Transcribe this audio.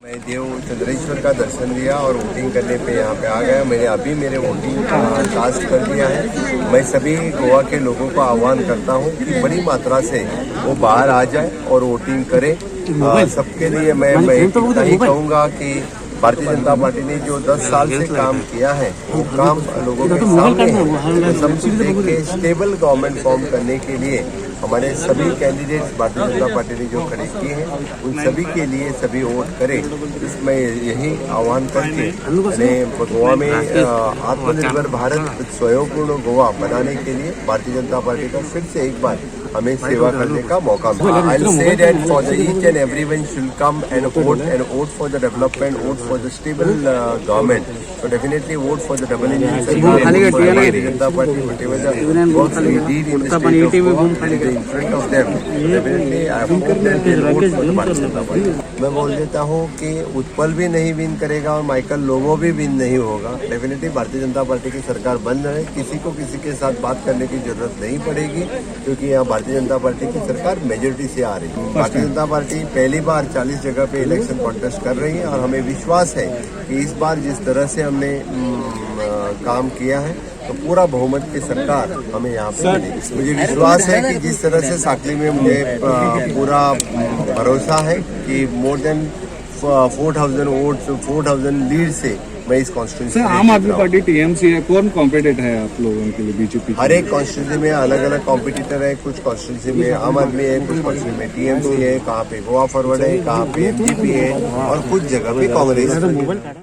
मैं देव चंद्रेश्वर का दर्शन लिया और वोटिंग करने पे यहाँ पे आ गया। मैंने अभी मेरे वोटिंग कास्ट कर दिया है। मैं सभी गोवा के लोगों को आह्वान करता हूँ कि बड़ी मात्रा से वो बाहर आ जाए और वोटिंग करें। सबके लिए मैं इतना ही कहूँगा कि भारतीय जनता पार्टी ने जो 10 साल से काम किया है वो काम लोगों के सामने है। तो सब कुछ देख के स्टेबल गवर्नमेंट फॉर्म करने के लिए हमारे सभी कैंडिडेट्स भारतीय जनता पार्टी ने जो खड़े किए हैं उन सभी के लिए सभी वोट करें। इसमें यही आह्वान करके गोवा में आत्मनिर्भर भारत स्वयंपूर्ण गोवा बनाने के लिए भारतीय जनता पार्टी का फिर से एक बार हमें सेवा करने का मौका मिला। I'll say that for the each and everyone should come and vote for the development, vote for the stable government. So definitely vote for the double engine Bharatiya Janata Party, whatever the works we did in the state of Goa, in front of them. Definitely I hope that they vote for the Bharatiya Janata Party. मैं बोल देता हूँ कि उत्पल भी नहीं win करेगा और Michael Lobo भी विन नहीं होगा। डेफिनेटली भारतीय जनता पार्टी की सरकार बन रहे, किसी को किसी के साथ बात करने की जरूरत नहीं पड़ेगी क्योंकि यहाँ भारतीय जनता पार्टी की सरकार मेजोरिटी से आ रही है। भारतीय जनता पार्टी पहली बार 40 जगह पे इलेक्शन कॉन्टेस्ट कर रही है और हमें विश्वास है कि इस बार जिस तरह से हमने काम किया है तो पूरा बहुमत की सरकार हमें यहाँ पे मिलेगी। मुझे विश्वास है कि जिस तरह से साकली में मुझे पूरा भरोसा है कि मोर देन 4,000 वोट्स 4,000 लीड से मैं इस कॉन्स्टिट्यूंसी आम आदमी पार्टी टीएमसी है, कौन कॉम्पिटेटर है आप लोगों के लिए बीजेपी? हर एक कॉन्स्टिट्यूंसी में अलग अलग कॉम्पिटिटर है। कुछ कॉन्स्टिट्यूंसी में आम आदमी है, कुछ कॉन्स्टिट्यूंसी में टीएमसी है, कहाँ पे गोवा फॉरवर्ड है, कहाँ पे एमजीपी है और कुछ जगह पे कांग्रेस है।